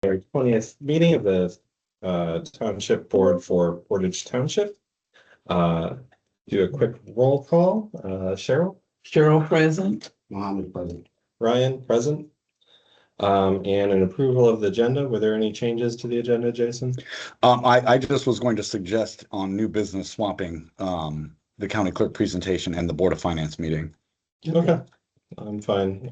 our 20th meeting of the Township Board for Portage Township. Do a quick roll call. Cheryl? Cheryl present. Mohammed present. Ryan present. And an approval of the agenda. Were there any changes to the agenda, Jason? I just was going to suggest on new business swapping the county clerk presentation and the Board of Finance meeting. Okay, I'm fine.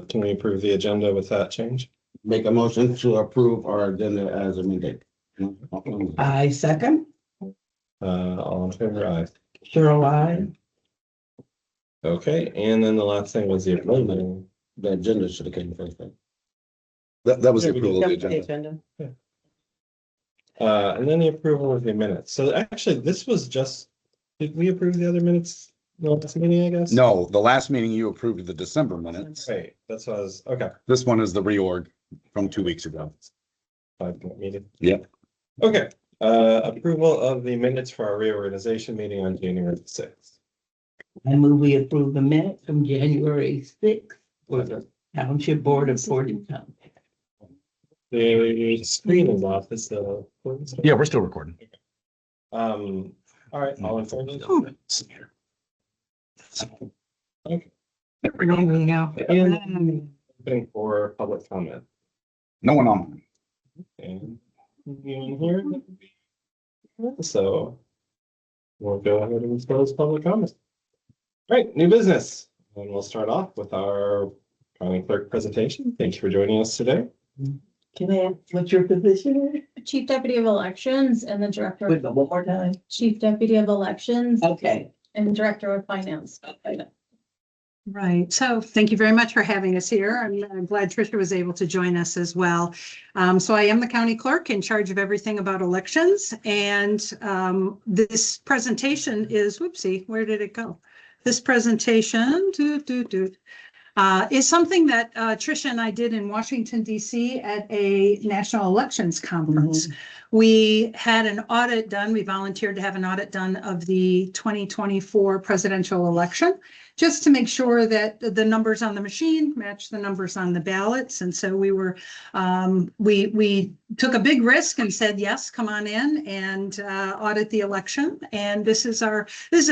Can we approve the agenda with that change? Make a motion to approve our agenda as amended. I second. All in favor, aye. Cheryl, I. Okay, and then the last thing was the approval. The agenda should have came first. Right? That was the Yeah, we approval of the Yep, agenda. And then the approval of the minutes. So actually, this was just, did we approve the other minutes in the last meeting, I guess? No, the last meeting you approved the December minutes. Right, that's what I was, okay. This one is the reorg from 2 weeks ago. 5-minute meeting. Yep. Okay, approval of the minutes for our reorganization meeting on January 6th. I move we approve the minutes from January 6th for the Township Board of Portage Township. The screen is off, is the. Yeah, we're still recording. All right, all in favor? Okay. There we go. There you go. And opening for public comment. No one on. And anyone here? So we'll go ahead and close public comment. All right, new business. And we'll start off with our county clerk presentation. Thank you for joining us today. Can I ask what your position Chief Deputy of Elections and the Director, is? One more time. Chief Deputy of Elections Okay. and Director of Finance. Right. So thank you very much for having us here. I'm glad Tricia was able to join us as well. So I am the county clerk in charge of everything about elections. And this presentation is, whoopsie, where did it go? This presentation is something that Tricia and I did in Washington, D.C. at a national elections conference. We had an audit done. We volunteered to have an audit done of the 2024 presidential election, just to make sure that the numbers on the machine match the numbers on the ballots. And so we were, we took a big risk and said, yes, come on in and audit the election. And this is a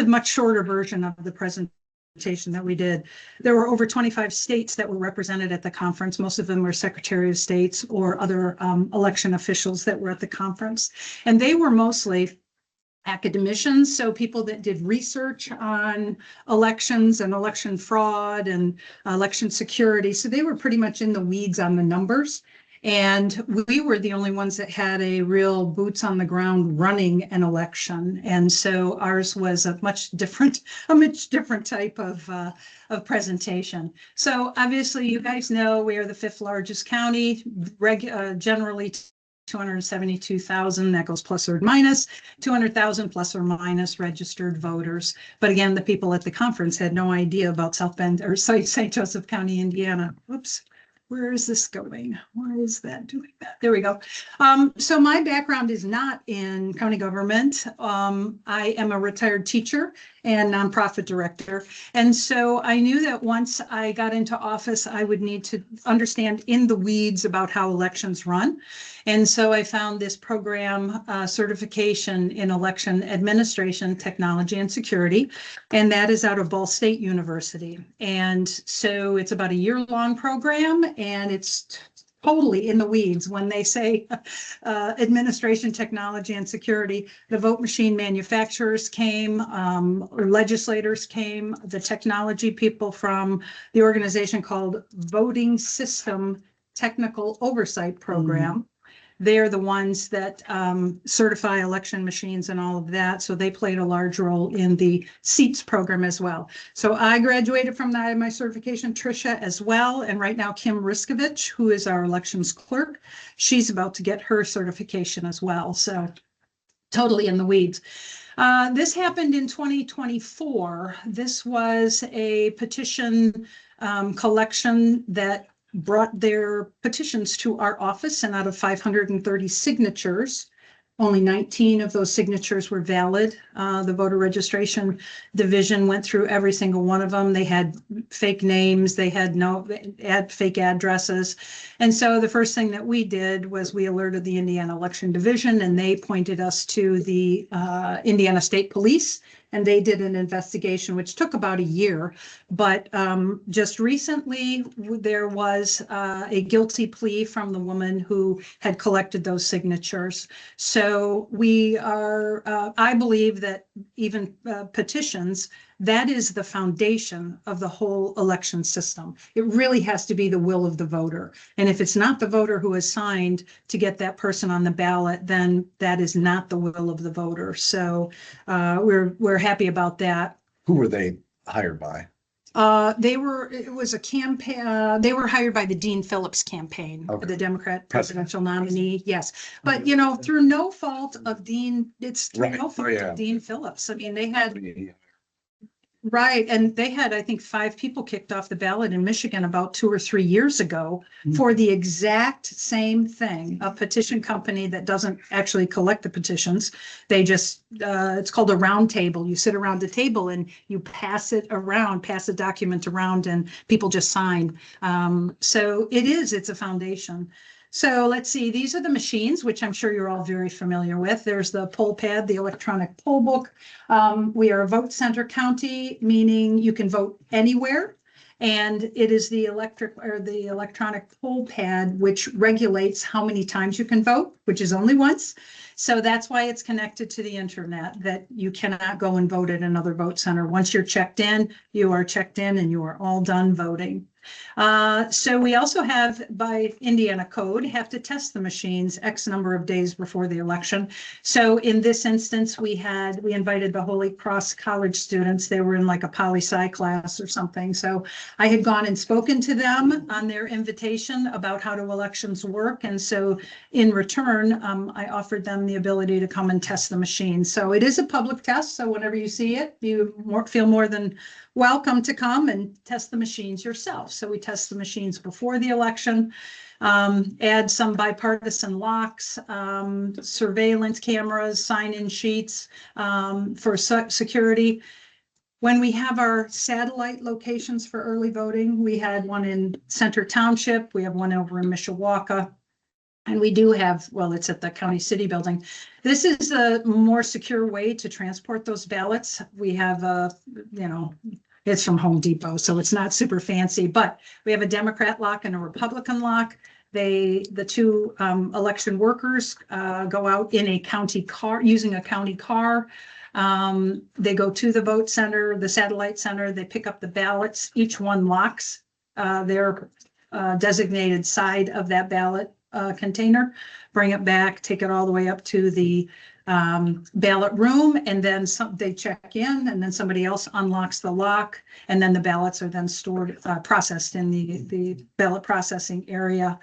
much shorter version of the presentation that we did. There were over 25 states that were represented at the conference. Most of them were Secretary of States or other election officials that were at the conference. And they were mostly academicians, so people that did research on elections and election fraud and election security. So they were pretty much in the weeds on the numbers. And we were the only ones that had a real boots on the ground running an election. And so ours was a much different type of presentation. So obviously you guys know we are the 5th largest county, generally 272,000, that goes plus or minus, 200,000 plus or minus registered voters. But again, the people at the conference had no idea about South Bend or St. Joseph County, Indiana. Oops. Where is this going? Why is that doing that? There we go. So my background is not in county government. I am a retired teacher and nonprofit director. And so I knew that once I got into office, I would need to understand in the weeds about how elections run. And so I found this program, certification in election administration, technology, and security. And that is out of Ball State University. And so it's about a year-long program, and it's totally in the weeds. When they say administration, technology, and security, the vote machine manufacturers came, or legislators came, the technology people from the organization called Voting System Technical Oversight Program. They're the ones that certify election machines and all of that. So they played a large role in the seats program as well. So I graduated from that, my certification, Tricia as well. And right now, Kim Riskovich, who is our elections clerk, she's about to get her certification as well. So totally in the weeds. This happened in 2024. This was a petition collection that brought their petitions to our office, and out of 530 signatures, Only 19 of those signatures were valid. The voter registration division went through every single one of them. They had fake names, they had fake addresses. And so the first thing that we did was we alerted the Indiana Election Division, and they pointed us to the Indiana State Police. And they did an investigation, which took about a year. But just recently, there was a guilty plea from the woman who had collected those signatures. So we are, I believe that even petitions, that is the foundation of the whole election system. It really has to be the will of the voter. And if it's not the voter who has signed to get that person on the ballot, then that is not the will of the voter. So we're happy about that. Who were they hired by? It was a campaign, they were hired by the Dean Phillips campaign, Okay. the Democrat presidential nominee. Yes. But, you know, through no fault of Dean, it's through Right. no fault Yeah. of Dean Phillips. I mean, they had, right. And they had, I think, 5 people kicked off the ballot in Michigan about 2 or 3 years ago for the exact same thing. A petition company that doesn't actually collect the petitions. They just, it's called a round table. You sit around the table and you pass it around, pass a document around, and people just sign. So it's a foundation. So let's see, these are the machines, which I'm sure you're all very familiar with. There's the poll pad, the electronic poll book. We are a vote center county, meaning you can vote anywhere. And it is the electronic poll pad, which regulates how many times you can vote, which is only once. So that's why it's connected to the internet, that you cannot go and vote at another vote center. Once you're checked in, you are checked in and you are all done voting. So we also have, by Indiana code, have to test the machines X number of days before the election. So in this instance, we invited the Holy Cross College students. They were in like a poli-sci class or something. So I had gone and spoken to them on their invitation about how do elections work. And so in return, I offered them the ability to come and test the machine. So it is a public test. So whenever you see it, you feel more than welcome to come and test the machines yourself. So we test the machines before the election, add some bipartisan locks, surveillance cameras, sign-in sheets for security. When we have our satellite locations for early voting, we had one in Center Township, we have one over in Mishawaka. And we do have, well, it's at the county city building. This is a more secure way to transport those ballots. We have it's from Home Depot, so it's not super fancy, but we have a Democrat lock and a Republican lock. The 2 election workers go out in a county car, using a county car. They go to the vote center, the satellite center, they pick up the ballots. Each one locks their designated side of that ballot container, bring it back, take it all the way up to the ballot room, and then they check in, and then somebody else unlocks the lock, and then the ballots are then stored, processed in the ballot processing area.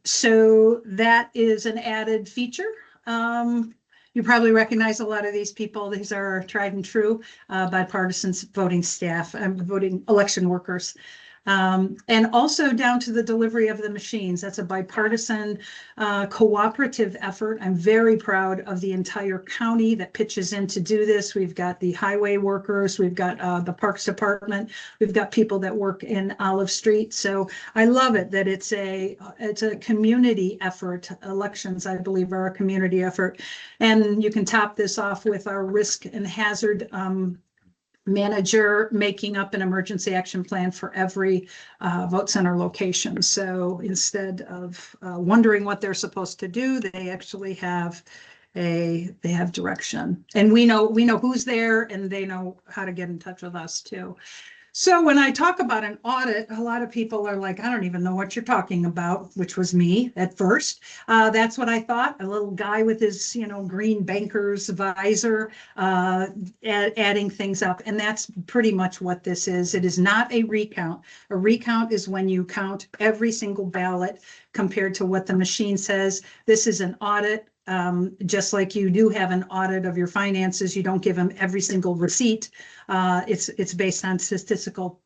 So that is an added feature. You probably recognize a lot of these people. These are tried and true bipartisan voting staff and voting election workers. And also down to the delivery of the machines. That's a bipartisan cooperative effort. I'm very proud of the entire county that pitches in to do this. We've got the highway workers, we've got the Parks Department, we've got people that work in Olive Street. So I love it that it's a community effort. Elections, I believe, are a community effort. And you can top this off with our risk and hazard manager making up an emergency action plan for every vote center location. So instead of wondering what they're supposed to do, they actually have direction, and we know who's there, and they know how to get in touch with us too. So when I talk about an audit, a lot of people are like, I don't even know what you're talking about, which was me at first. That's what I thought, a little guy with his, green banker's visor, adding things up. And that's pretty much what this is. It is not a recount. A recount is when you count every single ballot compared to what the machine says. This is an audit. Just like you do have an audit of your finances, you don't give them every single receipt. It's based on statistical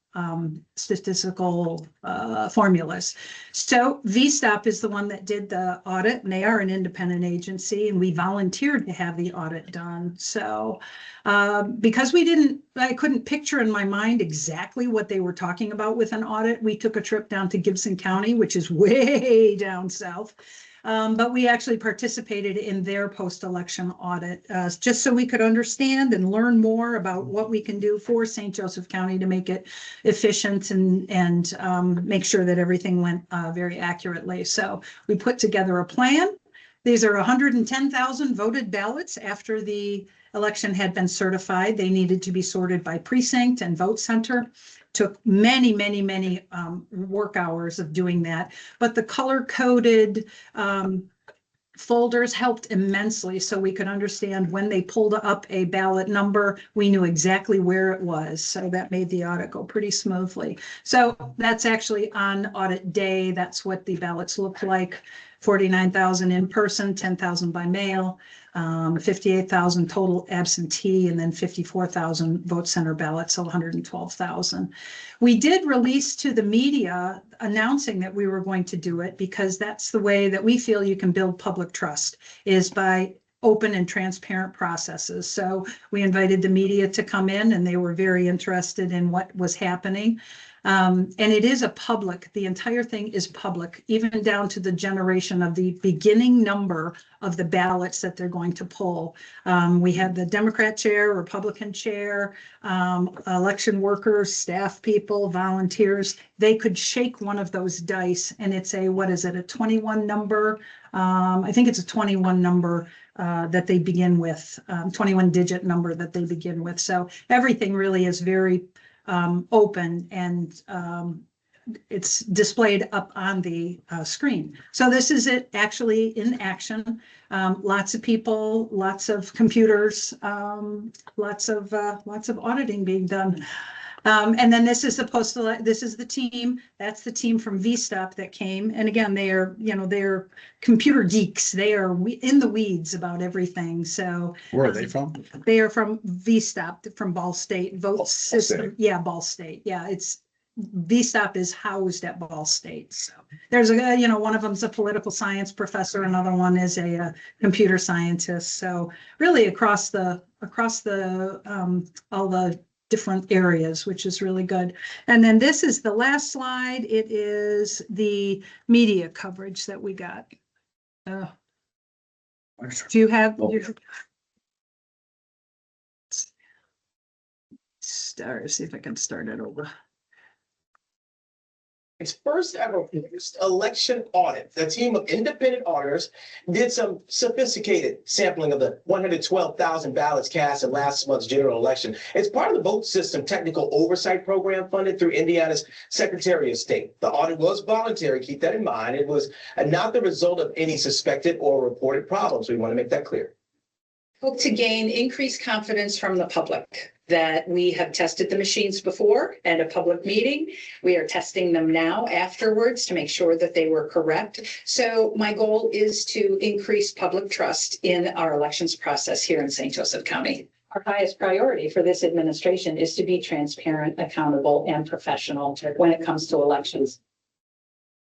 statistical formulas. So VSTOP is the one that did the audit, and they are an independent agency, and we volunteered to have the audit done. So because I couldn't picture in my mind exactly what they were talking about with an audit, we took a trip down to Gibson County, which is way down south. But we actually participated in their post-election audit, just so we could understand and learn more about what we can do for St. Joseph County to make it efficient and make sure that everything went very accurately. So we put together a plan. These are 110,000 voted ballots after the election had been certified. They needed to be sorted by precinct and vote center. Took many, many, many work hours of doing that, but the color-coded folders helped immensely, so we could understand when they pulled up a ballot number, we knew exactly where it was. So that made the audit go pretty smoothly. So that's actually on audit day. That's what the ballots look like. 49,000 in person, 10,000 by mail, 58,000 total absentee, and then 54,000 vote center ballots, so 112,000. We did release to the media announcing that we were going to do it, because that's the way that we feel you can build public trust, is by open and transparent processes. So we invited the media to come in, and they were very interested in what was happening. And it is the entire thing is public, even down to the generation of the beginning number of the ballots that they're going to pull. We had the Democrat chair, Republican chair, election workers, staff people, volunteers. They could shake one of those dice, and it's a 21 number? I think it's a 21 number that they begin with, 21 digit number that they begin with. So everything really is very open, and it's displayed up on the screen. So this is it actually in action. Lots of people, lots of computers, lots of auditing being done. And then this is this is the team. That's the team from VSTOP that came. And again, they're computer geeks. They are in the weeds about everything. So Where are they from? they are from VSTOP, from Ball State Vote System. State. Yeah, Ball State. Yeah, it's VSTOP is housed at Ball State. So there's one of them's a political science professor, another one is a computer scientist. So really across the all the different areas, which is really good. And then this is the last slide. It is the media coverage that we got. Do you have? See if I can start it over. Its first ever post-election audit. The team of independent auditors did some sophisticated sampling of the 112,000 ballots cast in last month's general election. It's part of the vote system technical oversight program funded through Indiana's Secretary of State. The audit was voluntary, keep that in mind. It was not the result of any suspected or reported problems. We want to make that clear. Hope to gain increased confidence from the public that we have tested the machines before at a public meeting. We are testing them now afterwards to make sure that they were correct. So my goal is to increase public trust in our elections process here in St. Joseph County. Our highest priority for this administration is to be transparent, accountable, and professional when it comes to elections.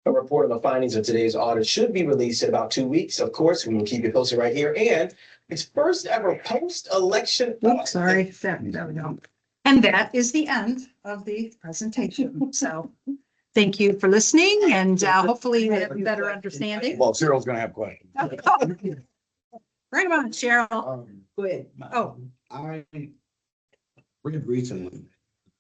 A report on the findings of today's audit should be released in about 2 weeks. Of course, we will keep you posted right here. And its first ever post-election. Oops, sorry. There we go. And that is the end of the presentation. So thank you for listening, and hopefully you have a better understanding. Well, Cheryl's gonna have questions. Bring them on, Cheryl. Go ahead. Oh. I read recently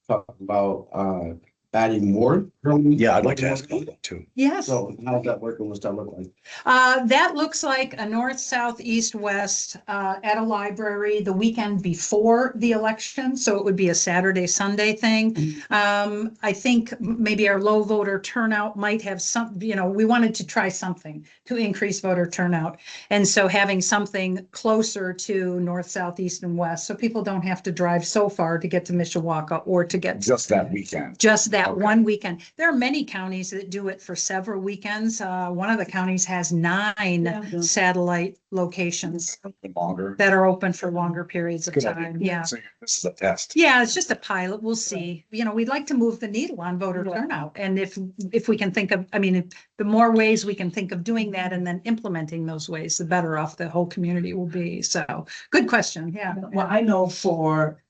talked about adding more. Yeah, I'd like to ask about that too. Yes. So how's that working? What's that look like? That looks like a north, south, east, west at a library the weekend before the election. So it would be a Saturday, Sunday thing. I think maybe our low voter turnout might have some, we wanted to try something to increase voter turnout. And so having something closer to north, south, east, and west, so people don't have to drive so far to get to Mishawaka or to get Just that weekend. just that that Okay. one weekend. There are many counties that do it for several weekends. One of the counties has 9 Yeah. satellite locations Longer. that are open for longer periods of Good idea. time. Yeah. So this is a test. Yeah, it's just a pilot. We'll see. You know, we'd like to move the needle on voter turnout. And if we can think of, I mean, if the more ways we can think of doing that and then implementing those ways, the better off the whole community will be. So good question. Yeah. Well, I know for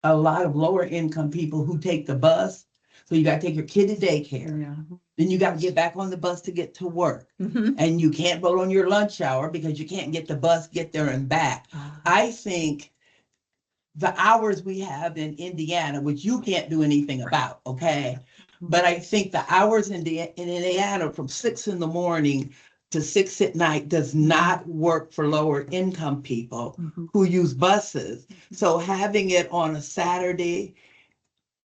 a lot of lower income people who take the bus, so you gotta take your kid to daycare, Yeah. then you gotta get back on the bus to get to work. Mhm. And you can't vote on your lunch hour because you can't get the bus, get there and back. I think the hours we have in Indiana, which you can't do anything about, okay? But I think the hours in Indiana from 6 in the morning to 6 at night does not work for lower income people Mhm. who use buses. So having it on a Saturday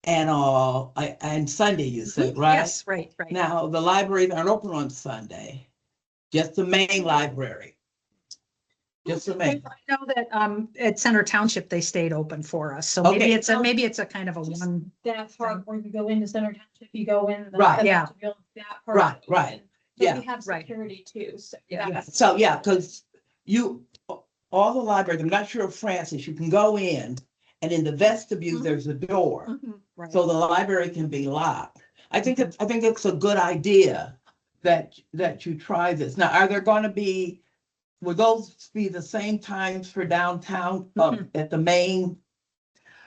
and Sunday, you said, right? Yes, right. Now, the libraries aren't open on Sunday, just the main library. Just the main. I know that at Center Township, they stayed open for us. So maybe Okay. it's a kind of a one. That part where you go into Center Township, you go in. Right, yeah. That part. Right, right. But Yeah. we have Right. security too, so. Yeah. that's- So, yeah, because all the libraries, I'm not sure of Francis, you can go in and in the vestibule, Mhm. there's a door. Mhm. Right. So the library can be locked. I think it's a good idea that you try this. Now, are there gonna be, will those be the same times for downtown, at the main?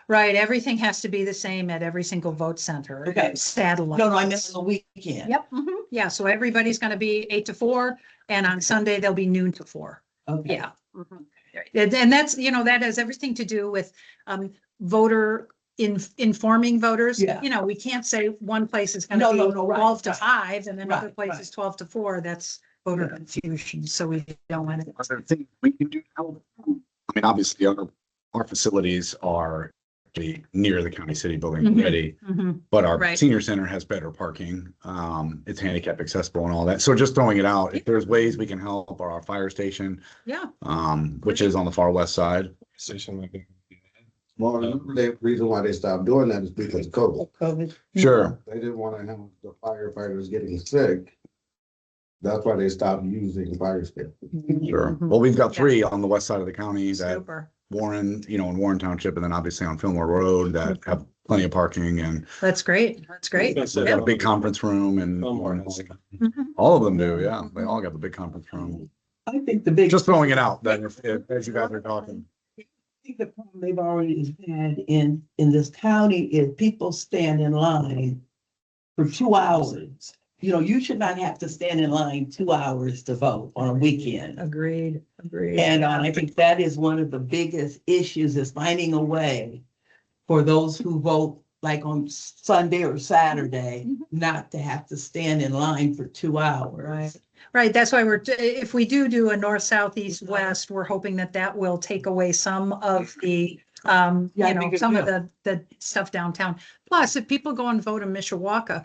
Right, everything has to be the same at every single vote center. Okay. Satellite. No, I meant on the weekend. Yep, yeah, so everybody's gonna be 8 to 4, and on Sunday, they'll be noon to 4. Okay. Yeah. And that's, that has everything to do with voter informing voters. Yeah. We can't say one place is No, gonna be no, right, 12 to right. 5, and another Right, place right. is 12 to 4. That's voter Yeah. confusion, so we don't want it. Are there things we can do to help? I mean, obviously, our facilities are actually near the county city building Mhm. already, Mhm. but our Right. senior center has better parking. It's handicap accessible and all that. So just throwing it out, if there's ways we can help, or our fire station, Yeah, which is on the far west side. Station might be. Well, the reason why they stopped doing that is because of COVID. COVID. Sure. They didn't want to have the firefighters getting sick. That's why they stopped using fire stations. Sure. Mhm. Well, we've got Yeah. 3 on the west side of the county that super. Warren, in Warren Township, and then obviously on Fillmore Road that have plenty of parking, and That's great. That's great. they've got a big conference room and Fillmore has- Mhm. all of them do. Yeah. They all got the big conference room. I think the big. Just throwing it out that if as you guys are talking. I think the problem they've already had in this county is people stand in line for 2 hours. You should not have to stand in line 2 hours to vote on a weekend. Agreed. And I think that is one of the biggest issues, is finding a way for those who vote like on Sunday or Saturday, Mhm. not to have to stand in line for 2 hours. Right. Right, that's why if we do a north, south, east, west, we're hoping that will take away some of the, Yeah, I think it some of will. the stuff downtown. Plus, if people go and vote in Mishawaka,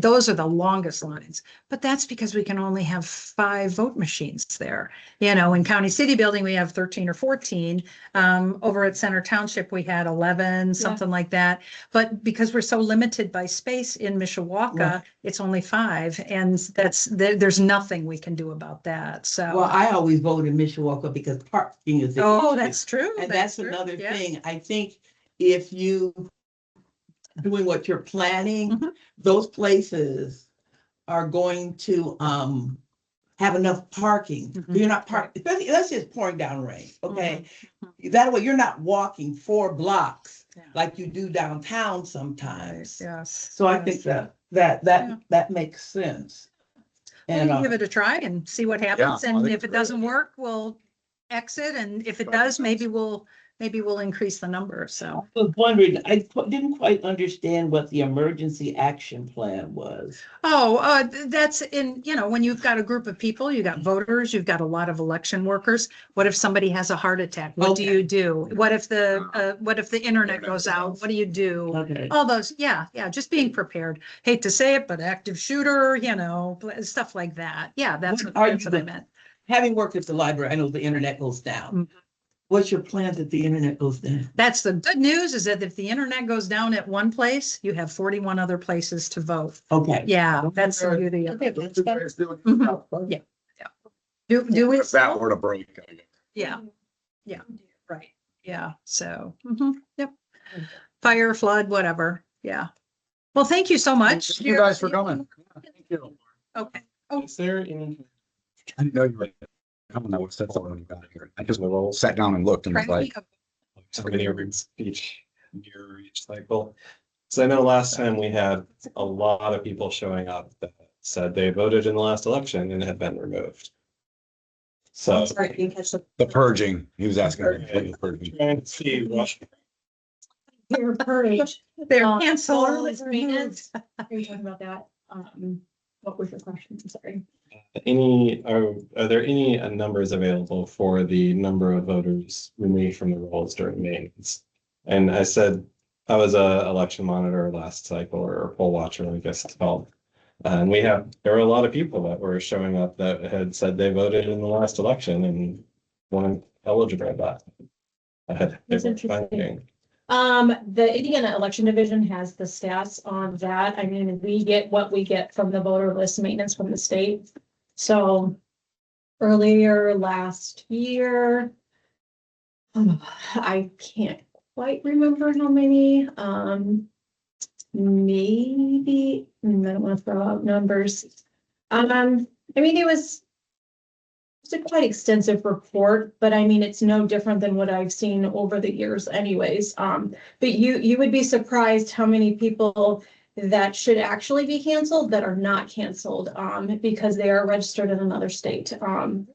those are the longest lines. But that's because we can only have 5 vote machines there. In County City Building, we have 13 or 14. Over at Center Township, we had 11, something like that. But because we're so limited by space in Mishawaka, Right. it's only 5. And there's nothing we can do about that. So. Well, I always vote in Mishawaka because parking is. the Oh, issue. that's true. And that's true. another Yeah. thing. I think if you doing what you're planning, Mhm. those places are going to have enough parking. Mhm. You're not parking, especially, let's just pouring down rain, okay? Mm-hmm. That way you're not walking 4 blocks Yeah. like you do downtown sometimes. Yes. So I yes. think Yeah. that makes sense. We And can give it a try and see what happens. I And think if it doesn't work, we'll exit. And if it does, maybe we'll increase the number. So. I was wondering, didn't quite understand what the emergency action plan was. Oh, that's when you've got a group of people, you got voters, you've got a lot of election workers. What if somebody has a heart attack? What do Okay. you do? What if the internet goes out? What do you do? Okay. All those, yeah, just being prepared. Hate to say it, but active shooter, stuff like that. Yeah, that's What what are that's you what I the- meant. Having worked at the library, I know the internet goes down. What's your plans if the internet goes down? That's the good news, is that if the internet goes down at one place, you have 41 other places to vote. Okay. Yeah, that's the beauty of it. Mhm. Yeah. Do we? If that were to break. I guess. Yeah, yeah, right, yeah, so, yep. Fire, flood, whatever, yeah. Well, thank you so much. Thank you guys for coming. Thank you. Okay, Is there any I didn't know you were coming. I would have said something when you got here. I just the roles? sat down and looked and was like, How many are in each year, each cycle? So I know last time we had a lot of people showing up that said they voted in the last election and had been removed. So Sorry, you catch the. the purging, he was asking. about the purging. trying to see what Your purge. they're canceled. Maintenance, maintenance. Are you talking about that? What was your question? I'm sorry. are there any numbers available for the number of voters removed from the rolls during maintenance? And I said I was a election monitor last cycle, or a poll watcher, I guess it's called. And there were a lot of people that were showing up that had said they voted in the last election and weren't eligible for that. That's interesting. The Indiana Election Division has the stats on that. I mean, we get what we get from the voter list maintenance from the state. So earlier last year, I can't quite remember how many, maybe, I don't want to throw out numbers. I mean, it's a quite extensive report, but I mean, it's no different than what I've seen over the years anyways. But you would be surprised how many people that should actually be canceled that are not canceled, because they are registered in another state.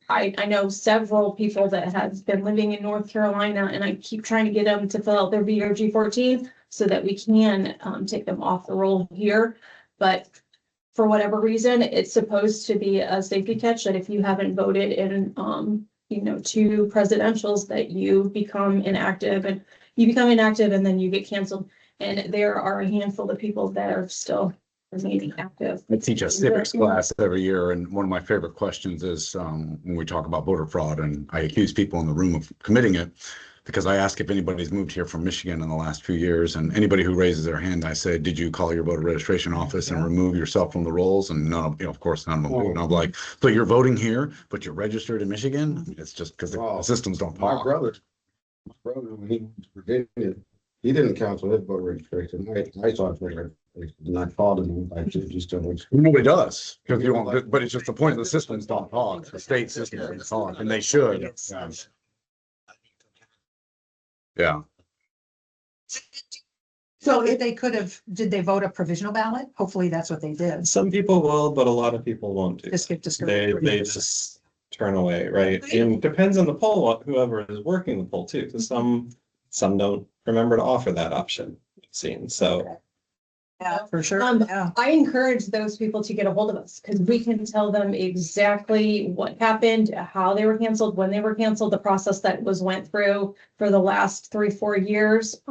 I know several people that have been living in North Carolina, and I keep trying to get them to fill out their VRG 14 so that we can, take them off the roll here. But for whatever reason, it's supposed to be a safety catch that if you haven't voted in, 2 presidentials, that you become inactive and then you get canceled. And there are a handful of people that are still remaining active. I teach a civics class every year, and one of my favorite questions is when we talk about voter fraud, and I accuse people in the room of committing it, because I ask if anybody's moved here from Michigan in the last few years, and anybody who raises their hand, I say, did you call your voter registration office and remove yourself from the rolls? And none of, of course, none of them do. And I'm like, so you're voting here, but you're registered in Michigan? It's just because the systems don't My talk. brother, when he went to Virginia, he didn't cancel his voter registration. I saw it later. And I called him, I said, you still. Nobody does, because you won't, but it's just the point, the systems don't talk, the state systems don't talk, and they should. Yeah. So if they did they vote a provisional ballot? Hopefully that's what they did. some people will, but a lot of people won't do. Just get discouraged. They just turn away, right? And it depends on the poll, whoever is working the poll too, because some don't remember to offer that option, it seems, so. Yeah, for sure, yeah. I encourage those people to get a hold of us because we can tell them exactly what happened, how they were canceled, when they were canceled, the process that went through for the last 3-4 years.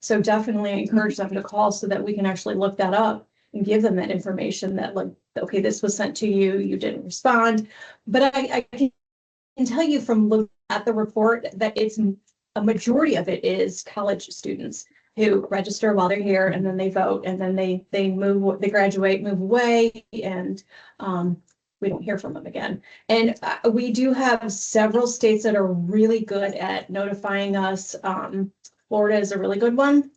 So definitely encourage them to call so that we can actually look that up and give them that information that, like, okay, this was sent to you, you didn't respond. But I can tell you from looking at the report that it's a majority of it is college students who register while they're here, and then they vote, and then they graduate, move away, and we don't hear from them again. And we do have several states that are really good at notifying us. Florida is a really good one.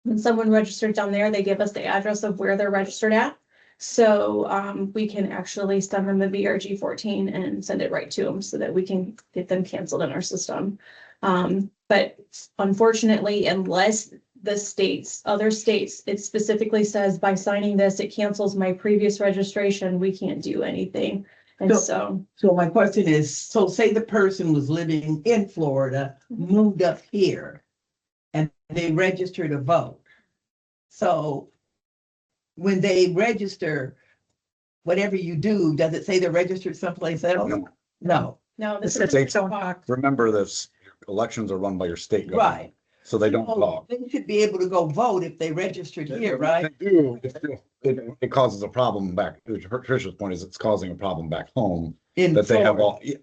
When someone registered down there, they give us the address of where they're registered at. So we can actually send them the VRG 14 and send it right to them so that we can get them canceled in our system. But unfortunately, unless other states, it specifically says by signing this, it cancels my previous registration, we can't do anything. And so my question is, so say the person was living in Florida, moved up here, and they registered to vote. So when they register, whatever you do, does it say they're registered someplace else? No. no, this The is. states don't talk. Remember this, elections are run by your state government. Right. So they don't So talk. they should be able to go vote if they registered here, right? They do. It causes a problem back. Tricia's point is it's causing a problem back home In that they have Florida.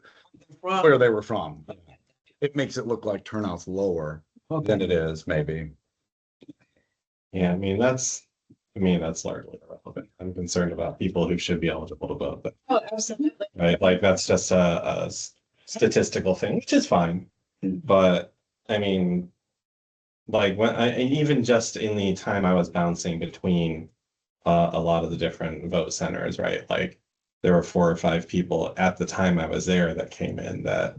all, where they were from. it makes it look like turnout's lower than it is, maybe. Yeah, I mean, that's largely irrelevant. I'm concerned about people who should be eligible to vote, but, Oh, absolutely. right, like, that's just a statistical thing, which is fine. But, I mean, like, when even just in the time I was bouncing between a lot of the different vote centers, right? Like, there were 4 or 5 people at the time I was there that came in that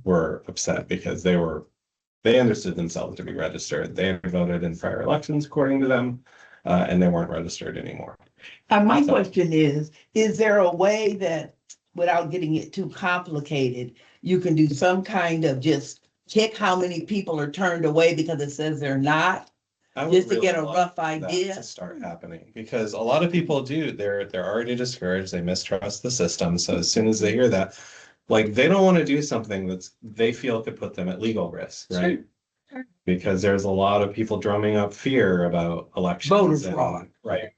were upset because they understood themselves to be registered. They had voted in prior elections according to them, and they weren't registered anymore. My So- question is there a way that, without getting it too complicated, you can do some kind of just check how many people are turned away because it says they're not? I would Just to really get a love rough that idea. to start happening, because a lot of people they're already discouraged, they mistrust the system. So as soon as they hear that, like, they don't want to do something they feel could put them at legal risk, right? Sure. Because there's a lot of people drumming up fear about elections. Voter and- fraud. Right.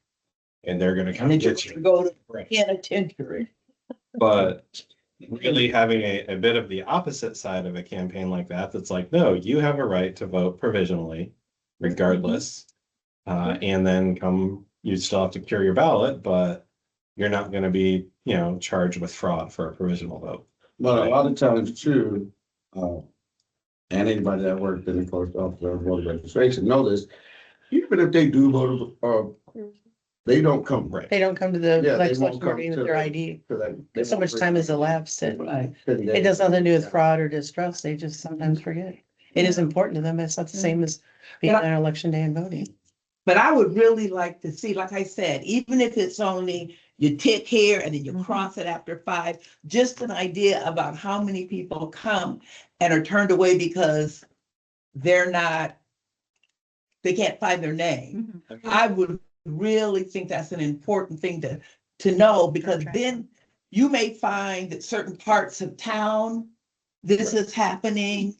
And they're gonna And come then you're get gonna you. go to Right. penitentiary. But really having a bit of the opposite side of a campaign like that's like, no, you have a right to vote provisionally, regardless. And then you still have to cure your ballot, but you're not gonna be, charged with fraud for a provisional vote. But a lot of times too, and anybody that worked in the post office or voter registration know this, even if they do vote, they don't come. Right. They don't come to the Yeah, they next won't election come meeting with to their the- ID. They So much time has elapsed and Right. it has nothing to do with fraud or distrust. They just sometimes forget. It is important to them. but It's not the same as being But on election day and voting. But I would really like to see, like I said, even if it's only you tick here and then you cross it after 5, just an idea about how many people come and are turned away because they can't find their name. I would really think that's an important thing to know, because then you may find that certain parts of town, this is happening.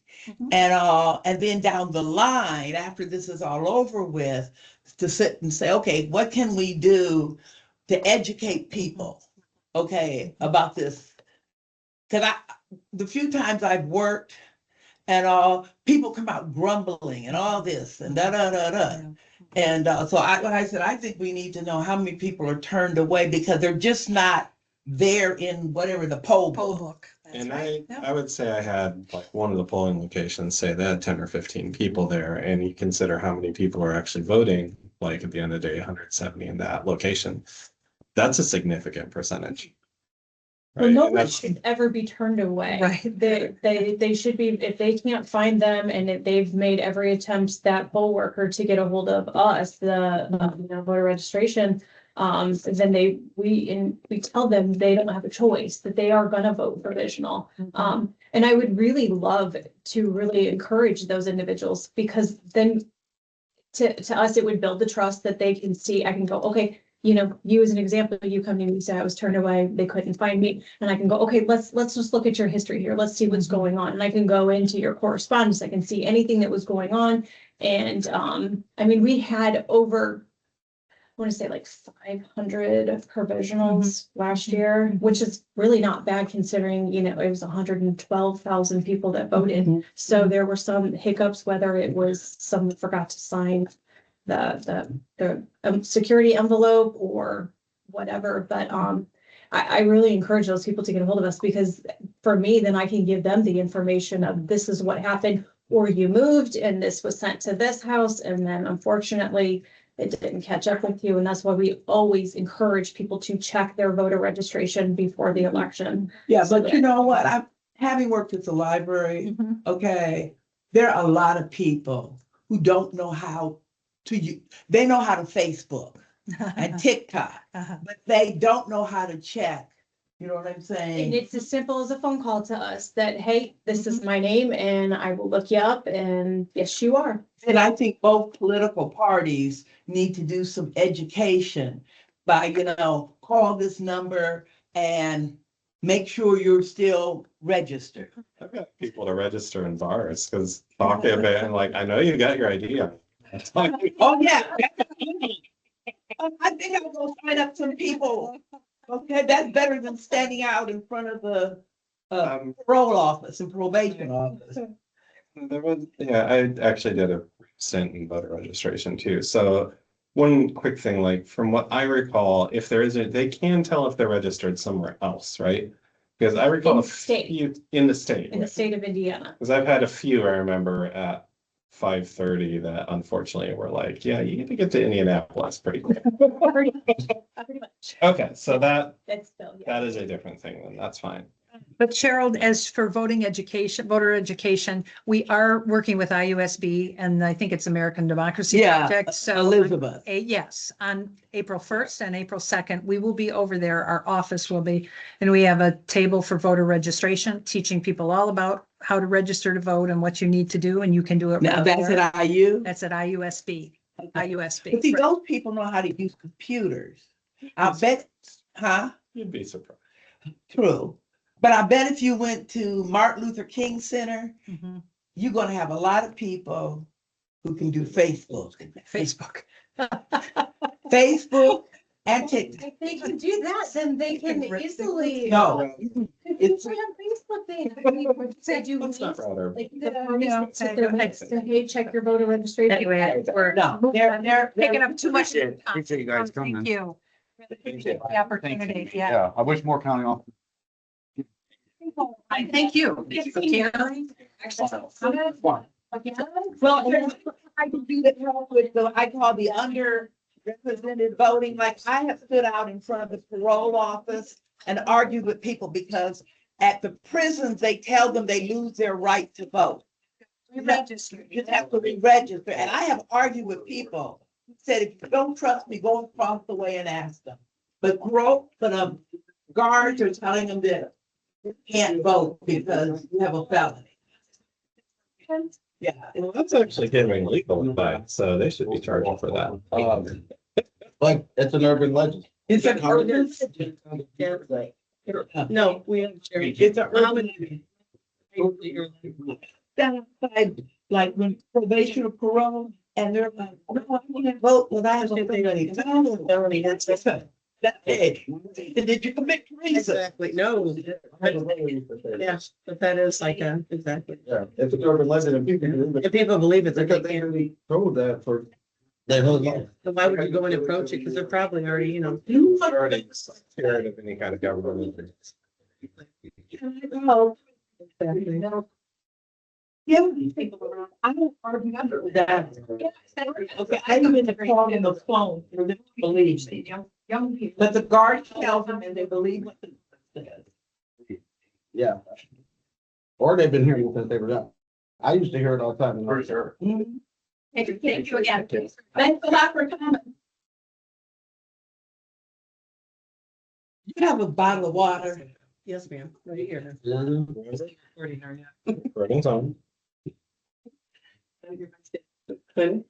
And then down the line, after this is all over with, to sit and say, okay, what can we do to educate people, okay, about this? Because the few times I've worked and all, people come out grumbling and all this and da. And so like I said, I think we need to know how many people are turned away because they're just not there in whatever the poll book. And I would say I had like one of the polling locations say they had 10 or 15 people there, and you consider how many people are actually voting, like at the end of the day, 170 in that location. That's a significant percentage. Well, Right? And nobody that's- should ever be turned away. Right. They should be, if they can't find them and if they've made every attempt, that poll worker, to get a hold of us, the voter registration, then we tell them they don't have a choice, that they are gonna vote provisional. And I would really love to really encourage those individuals, because then to us, it would build the trust that they can see. I can go, okay, you as an example, you come to me and say I was turned away, they couldn't find me. And I can go, okay, let's just look at your history here. Let's see what's going on. And I can go into your correspondence. I can see anything that was going on. And I mean, we had over, I want to say like 500 provisionals last year, which is really not bad considering, it was 112,000 people that voted. So there were some hiccups, whether it was someone forgot to sign the security envelope or whatever, but I really encourage those people to get a hold of us, because for me, then I can give them the information of this is what happened, or you moved and this was sent to this house, and then unfortunately it didn't catch up with you. And that's why we always encourage people to check their voter registration before the election. Yeah, but you know what? Having worked at the library, okay, there are a lot of people who don't know how to they know how to Facebook and TikTok, but they don't know how to check. You know what I'm And saying? it's as simple as a phone call to us that, hey, this is my name and I will look you up, and yes, you are. And I think both political parties need to do some education by, call this number and make sure you're still registered. I've got people to register in bars because talking about and like, I know you got your idea. Oh, yeah. I think I'll go sign up some people. Okay, that's better than standing out in front of the parole office and probation office. There was, yeah, I actually did a stint in voter registration too. So one quick thing, like from what I recall, if there is a, they can tell if they're registered somewhere else, right? Because I recall In a the state. few in the state. In the state of Indiana. Because I've had a few, I remember at 5:30 that unfortunately were like, yeah, you need to get to Indianapolis pretty quick. Pretty much. Okay, so that That's still, yeah. that is a different thing, then that's fine. But Cheryl, as for voting education, voter education, we are working with IUSB and I think it's American Democracy Yeah, Project. So Elizabeth. yes, on April 1st and April 2nd, we will be over there. Our office will be, and we have a table for voter registration, teaching people all about how to register to vote and what you need to do, and you can do it. Now, right that's there. at IU? That's at IUSB. IUSB. But see, right. those people know how to use computers. I bet, huh? You'd be surprised. True. But I bet if you went to Martin Luther King Center, Mhm. you're gonna have a lot of people who can do Facebook. Facebook. Facebook and TikTok. If they can do that, then they can easily. No, it's, It's on Facebook, they do. Let's not rather. Like, Yeah, sit there next to, hey, check your voter registration. Anyway, we're no, they're picking up too much. Appreciate you guys coming. Thank you. Appreciate the opportunity, yeah. Yeah, I wish more county officers. I thank you. Cleary. Well, I can do that with the, I call the underrepresented voting, like I have stood out in front of the parole office and argued with people because at the prisons, they tell them they lose their right to vote. You have to re-register, and I have argued with people who said, if you don't trust me, go across the way and ask them. But guards are telling them that you can't vote because you have a felony. Yeah. Well, that's actually giving legal advice, so they should be charged for that. Like, it's an urban legend. It's an urban. No, we have. It's an urban. Outside, like when probation or parole, and they're like, no, I can't vote, but I have a felony. That's it. Did you commit treason? Exactly, no. Yes, but that is like a, exactly. Yeah, it's an urban legend and people believe it. If people believe it, Because they they can't. really told that for their whole life. So why would you go and approach it? Because they're probably already, you know. Already scared of any kind of government. Yeah, I don't argue with that. Okay, I even call in the phone, they believe young people, but the guard tells them and they believe what the says. Yeah. Or they've been hearing it since they were young. I used to hear it all the time. For sure. Thank you again. Thanks a lot for coming. You have a bottle of water. Yes, ma'am, right here. Recording's on.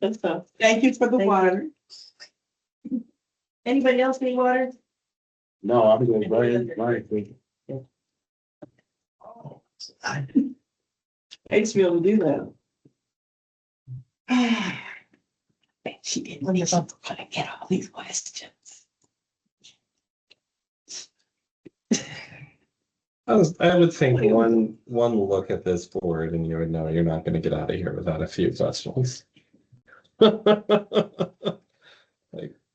That's tough. Thank you for the Thank water. Anybody else need water? No, I'm going right. Makes me able to do that. Bet she didn't think she was gonna get all these questions. I would think one look at this board and you would know you're not gonna get out of here without a few questions. Like,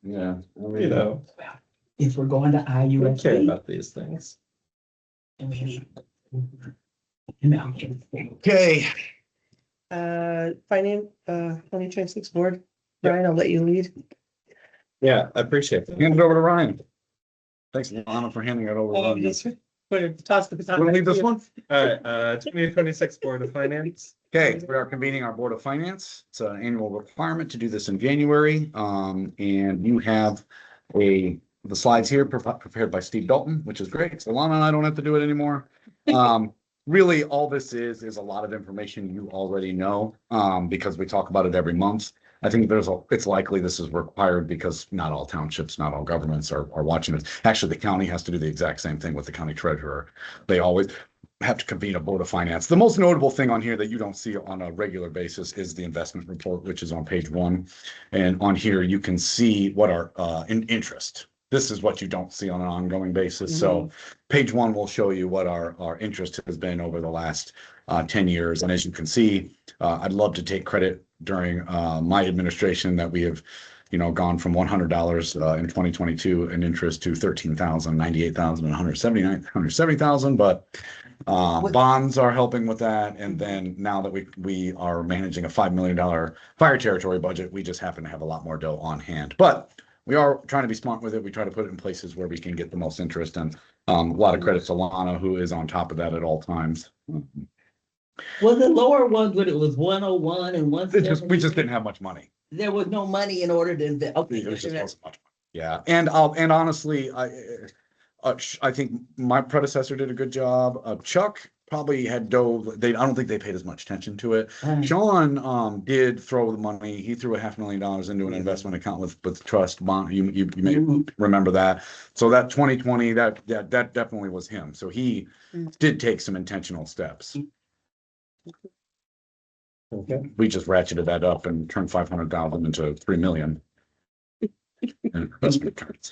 Yeah. you know, If we're going to you care IUSB. about these things. Okay. Finance, 2026 board. Brian, I'll let you lead. Yeah, I appreciate that. Hand it over to Ryan. Thanks, Lana, for handing it over. Oh, to Ryan. Toss the baton. Want to leave this one? All right, 2026 Board of Finance. Okay, we are convening our Board of Finance. It's an annual requirement to do this in January. And you have the slides here prepared by Steve Dalton, which is great. So Lana and I don't have to do it anymore. Really, all this is a lot of information you already know, because we talk about it every month. I think it's likely this is required because not all townships, not all governments are watching it. Actually, the county has to do the exact same thing with the county treasurer. They always have to convene a board of finance. The most notable thing on here that you don't see on a regular basis is the investment report, which is on page 1. And on here, you can see what our interest this is what you don't see on an ongoing basis. So page 1 will show you what our interest has been over the last 10 years. And as you can see, I'd love to take credit during my administration that we have, gone from $100 in 2022 in interest to $13,000, $98,000, and $170,000. But bonds are helping with that. And then now that we are managing a $5 million fire territory budget, we just happen to have a lot more dough on hand. But we are trying to be smart with it. We try to put it in places where we can get the most interest. And a lot of credit to Lana, who is on top of that at all times. Was the lower one when it was 101 and 170? We just didn't have much money. There was no money in order to invest. Okay. There just wasn't much money. Yeah, and honestly, I think my predecessor did a good job. Chuck probably had dough. I don't think they paid as much attention to it. Sean did throw the money. He threw $500,000 into an investment account with Trust Bond. You may remember that. So that 2020, that definitely was him. So he did take some intentional steps. Okay. We just ratcheted that up and turned 500,000 into 3 million. And investment returns.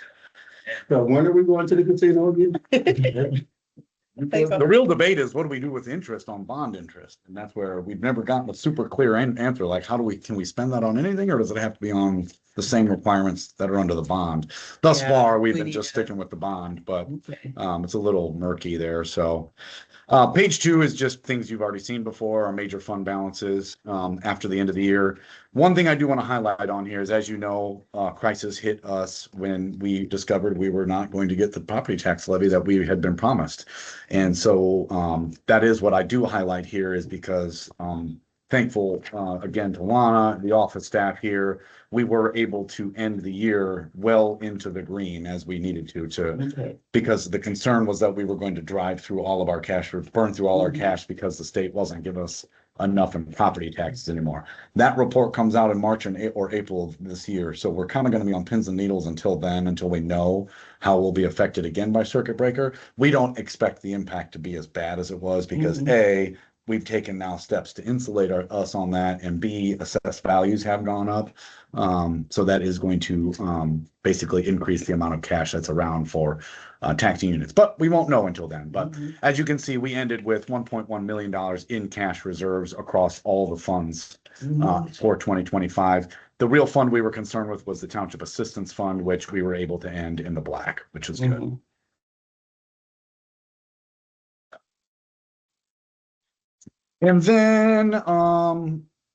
So when are we going to the casino again? The real debate is, what do we do with interest on bond interest? And that's where we've never gotten a super clear answer. Like, can we spend that on anything, or does it have to be on the same requirements that are under the bond? Thus far, we've been just sticking with the bond, but it's a little murky there. So page 2 is just things you've already seen before, our major fund balances after the end of the year. One thing I do want to highlight on here is, as you know, crisis hit us when we discovered we were not going to get the property tax levy that we had been promised. And so that is what I do highlight here, is because thankful again to Lana, the office staff here, we were able to end the year well into the green as we needed to because the concern was that we were going to drive through all of our cash, or burn through all our cash, because the state wasn't giving us enough in property taxes anymore. That report comes out in March or April of this year. So we're kind of going to be on pins and needles until then, until we know how we'll be affected again by circuit breaker. We don't expect the impact to be as bad as it was, because A, we've taken now steps to insulate us on that, and B, assessed values have gone up. So that is going to basically increase the amount of cash that's around for taxing units, but we won't know until then. But as you can see, we ended with $1.1 million in cash reserves across all the funds for 2025. The real fund we were concerned with was the Township Assistance Fund, which we were able to end in the black, which is good. And then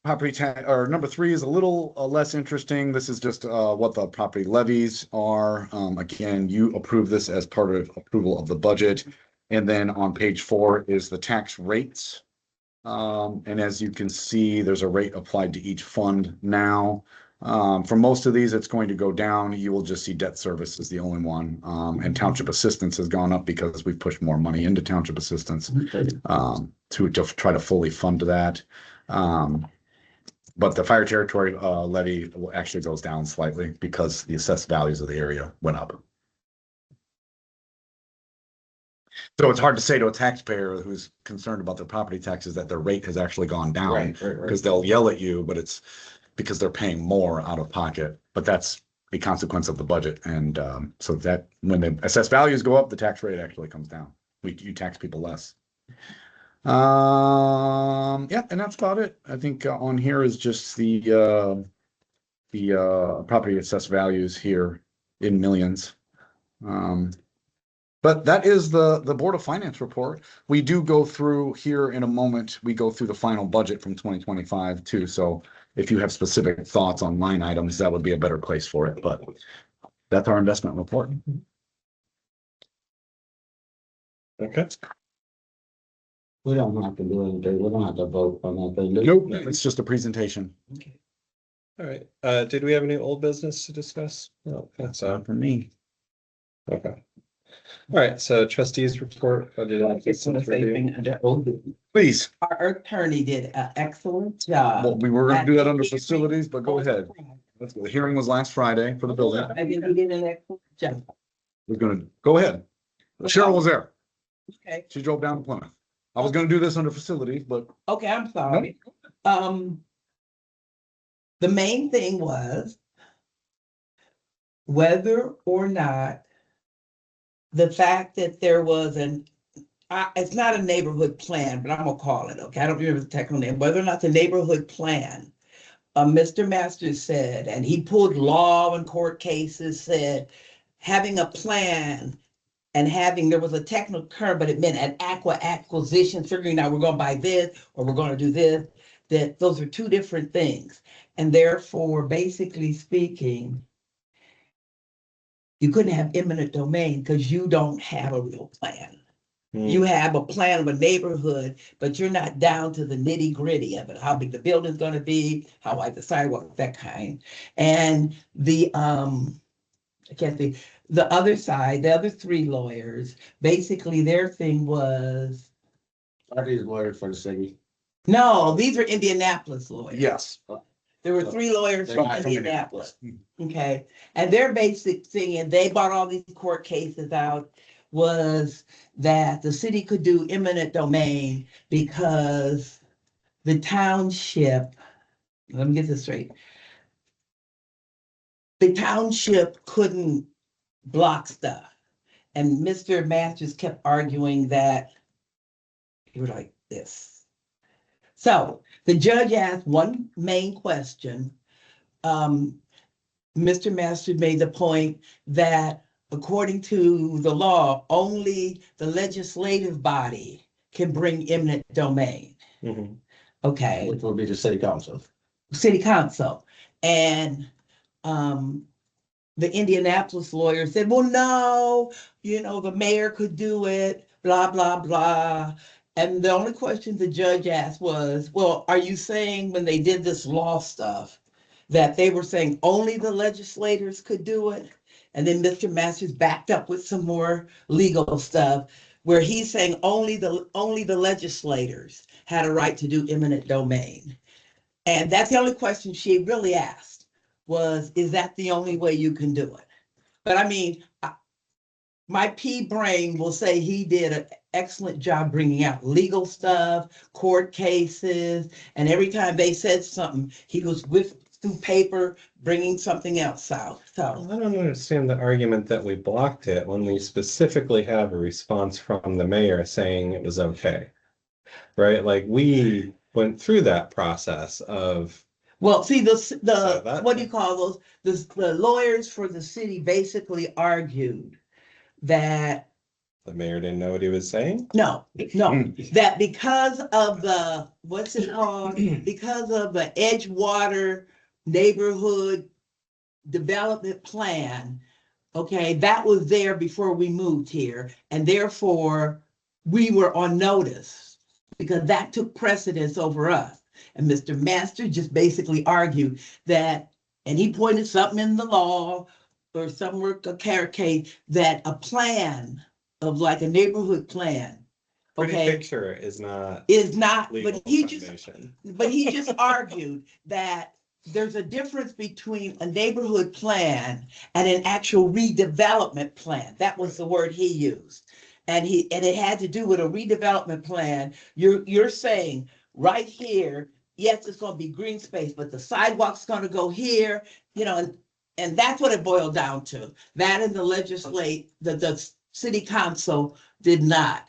property tax, or number 3 is a little less interesting. This is just what the property levies are. Again, you approve this as part of approval of the budget. And then on page 4 is the tax rates. And as you can see, there's a rate applied to each fund now. For most of these, it's going to go down. You will just see debt service is the only one. And township assistance has gone up because we've pushed more money into township assistance to try to fully fund that. But the fire territory levy actually goes down slightly because the assessed values of the area went up. So it's hard to say to a taxpayer who's concerned about their property taxes that their rate has actually gone down, because they'll yell at you, but it's because they're paying more out of pocket. But that's a consequence of the budget. And so that when the assessed values go up, the tax rate actually comes down. You tax people less. Yeah, and that's about it. I think on here is just the property assessed values here in millions. But that is the Board of Finance report. We do go through here in a moment. We go through the final budget from 2025 too. So if you have specific thoughts on line items, that would be a better place for it. But that's our investment report. Okay. We don't have to do anything. We don't have to vote on nothing. Nope, it's just a presentation. Okay. All right. Did we have any old business to discuss? No, that's For me. okay. All right. So trustees report. Please. Our attorney did an excellent job. Well, we were going to do that under facilities, but go ahead. Let's go. The hearing was last Friday for the building. I think he did an excellent job. We're going to go ahead. Cheryl was there. Okay. She drove down to Plymouth. I was going to do this under facilities, but Okay, I'm sorry. The main thing was whether or not the fact that there was it's not a neighborhood plan, but I'm gonna call it, okay? I don't remember the technical name, whether or not the neighborhood plan, Mr. Masters said, and he pulled law and court cases, said, having a plan and there was a technical term, but it meant an acquisition, figuring out we're gonna buy this or we're gonna do this, that those are two different things. And therefore, basically speaking, you couldn't have eminent domain because you don't have a real plan. You have a plan of a neighborhood, but you're not down to the nitty gritty of it, how big the building's gonna be, how wide the sidewalk, that kind. And I can't see, the other side, the other three lawyers, basically their thing was, Are these lawyers for the city? no, these are Indianapolis lawyers. Yes. There were three lawyers from From Indianapolis. Okay, and their basic thing, and they bought all these court cases out, was that the city could do eminent domain because the township, let me get this straight. The township couldn't block stuff. And Mr. Masters kept arguing that you were like this. So the judge asked one main question. Mr. Masters made the point that according to the law, only the legislative body can eminent domain. Okay. Which would be the city council. City council. And the Indianapolis lawyer said, well, no, the mayor could do it, blah, blah, blah. And the only question the judge asked was, well, are you saying when they did this law stuff that they were saying only the legislators could do it? And then Mr. Masters backed up with some more legal stuff where he's saying only the legislators had a right to do eminent domain. And that's the only question she really asked was, is that the only way you can do it? But I mean, my pea brain will say he did an excellent job bringing out legal stuff, court cases, and every time they said something, he was through paper, bringing something else out. So I don't understand the argument that we blocked it when we specifically have a response from the mayor saying it was okay, right? Like we went through that process of. Well, see, what do you call those? The lawyers for the city basically argued that The mayor didn't know what he was saying? no, that because of the, what's it called? Because of the Edgewater neighborhood development plan, okay, that was there before we moved here, and therefore we were on notice because that took precedence over us. And Mr. Master just basically argued that, and he pointed something in the law or somewhere, a carrot that a plan of like a neighborhood plan. Pretty Okay, picture is not legal but he just foundation. argued that there's a difference between a neighborhood plan and an actual redevelopment plan. That was the word he used. And it had to do with a redevelopment plan. You're saying right here, yes, it's gonna be green space, but the sidewalk's gonna go here, and that's what it boiled down to. That and the city council did not.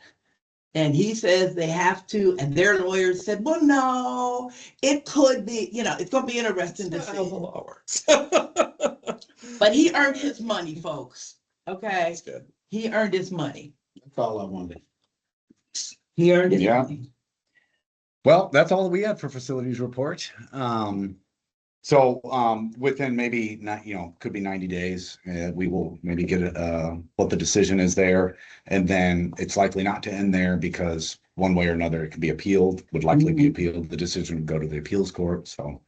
And he says they have to, and their lawyers said, well, no, it could be, it's gonna be interesting to see. But he earned his money, folks. Okay, That's good. he earned his money. That's all I wanted. He earned his Yeah. money. Well, that's all we had for facilities report. So within maybe not, could be 90 days, we will maybe get what the decision is there. And then it's likely not to end there because one way or another, it could be appealed, would likely be appealed. The decision would go to the appeals court. So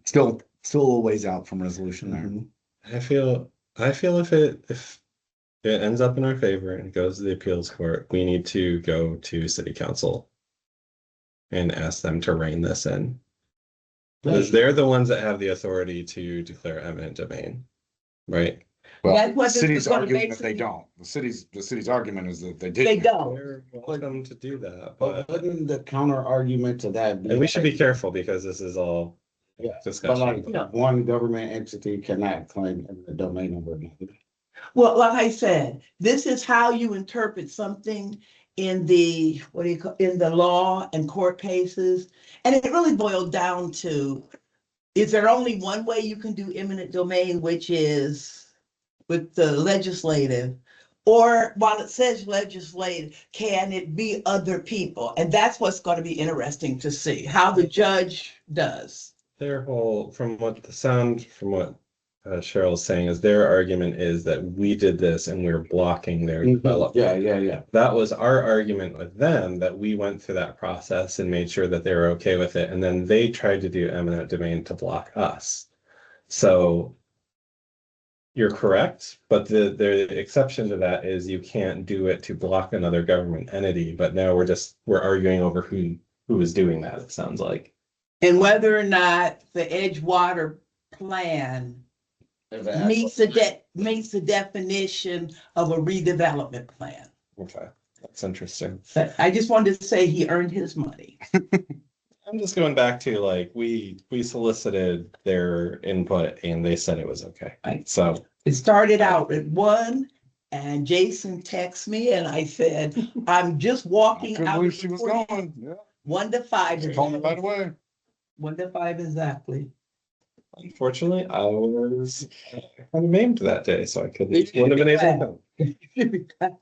still a little ways out from resolution there. I feel if it ends up in our favor and goes to the appeals court, we need to go to city council and ask them to rein this in. Because they're the ones that have the authority to declare eminent domain, right? Well, That's the what this is city's gonna arguing that basically- they don't. The city's argument is that they did. They don't. They're welcome to do that, But but wouldn't the counter argument to that be? and we should be careful because this is all Yeah, but discussion. like one government entity cannot claim the domain number. Well, like I said, this is how you interpret something in the, what do you call, in the law and court cases. And it really boiled down to, is there only one way you can do eminent domain, which is with the legislative? Or while it says legislative, can it be other people? And that's what's going to be interesting to see, how the judge does. Their whole, from what Cheryl's saying, is their argument is that we did this and we're blocking their development. Yeah. That was our argument with them, that we went through that process and made sure that they were okay with it. And then they tried to do eminent domain to block us. So you're correct, but the exception to that is you can't do it to block another government entity. But now we're arguing over who is doing that, it sounds like. And whether or not the Edgewater plan meets the definition of a redevelopment plan. Okay, that's interesting. But I just wanted to say he earned his money. I'm just going back to like, we solicited their input and they said it was okay. Right. So It started out at 1 and Jason texted me and I said, I'm just walking Couldn't out. believe she was before you." going. Yeah. 1 to 5. Called me right away. 1 to 5 exactly. unfortunately, I was kind of maimed that day, so I wouldn't have been able to come.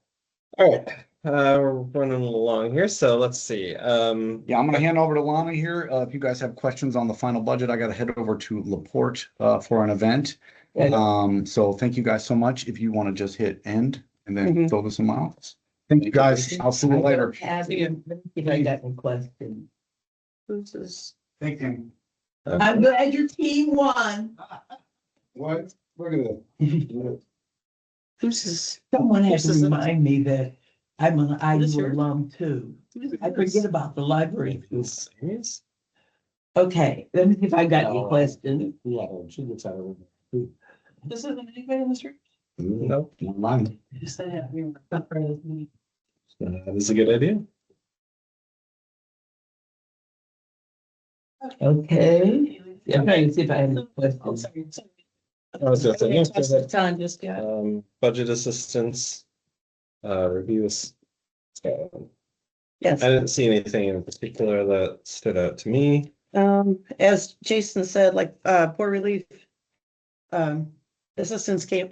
All right, we're running along here, so let's see. Yeah, I'm gonna hand over to Lana here. If you guys have questions on the final budget, I gotta head over to LaPorte for an event. So thank you guys so much. If you want to just hit end and then fill this in my office. Thank you guys. I'll see you later. If I got one question. Who's this? Thank you. I'm glad your team won. What? Look at that. Who's this? Someone has This to is a- remind me that I'm an This IU here? alum too. I forget about the library. Serious? Okay, let me see if I got your question. Yeah, she gets out of This isn't anybody in this room? Nope. Not mine. Just say that. We were not part of this meeting. That is a good idea. Okay. Yeah, I'm trying to see if I have any Oh, questions. sorry, sorry. I was gonna say, no, go Touch ahead. the time just got. Budget assistance, reviews. So Yes. I didn't see anything in particular that stood out to me. As Jason said, like, poor relief. Assistance came,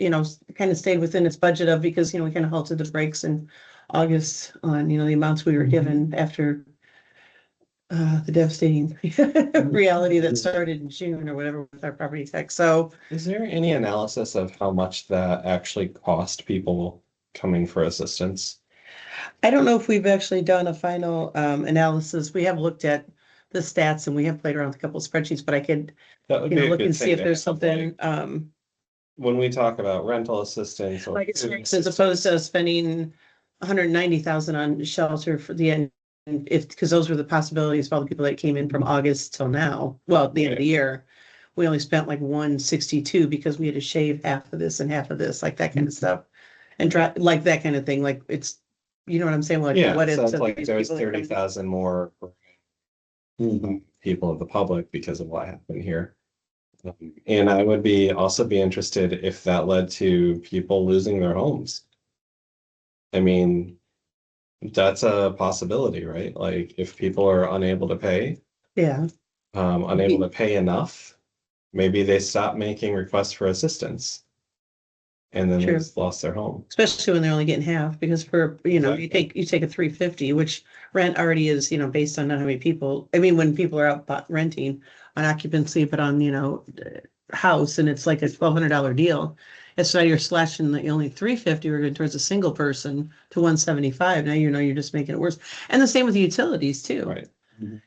kind of stayed within its budget of, because, we kind of halted the brakes in August on, the amounts we were given after. The devastating reality that started in June or whatever with our property tax. So, Is there any analysis of how much that actually cost people coming for assistance? I don't know if we've actually done a final analysis. We have looked at the stats and we have played around with a couple of spreadsheets, but I could, That would be a look good and see thing if to there's have, like, something, when we talk about rental assistance or like food experience as opposed to spending 190,000 on shelter for the end. Because those were the possibilities for all the people that came in from August till now, well, at the end of the year. We only spent like 162 because we had to shave half of this and half of this, like that kind of stuff. And like that kind of thing, like it's, you know what I'm saying? Like Yeah, what it is sounds to like these there's people that come- 30,000 more for people of the public because of what happened here. And I would also be interested if that led to people losing their homes. I mean, that's a possibility, right? Like if people are unable to pay, Yeah, unable to pay enough, maybe they stop making requests for assistance. And then True. they've lost their home. especially when they're only getting half, because for, you take a 350, which rent already is, based on not how many people, I mean, when people are out renting on occupancy, but on, house, and it's like a $1,200 deal. It's now you're slashing the only 350 we're going towards a single person to 175. Now, you're just making it worse. And the same with the utilities too. Right.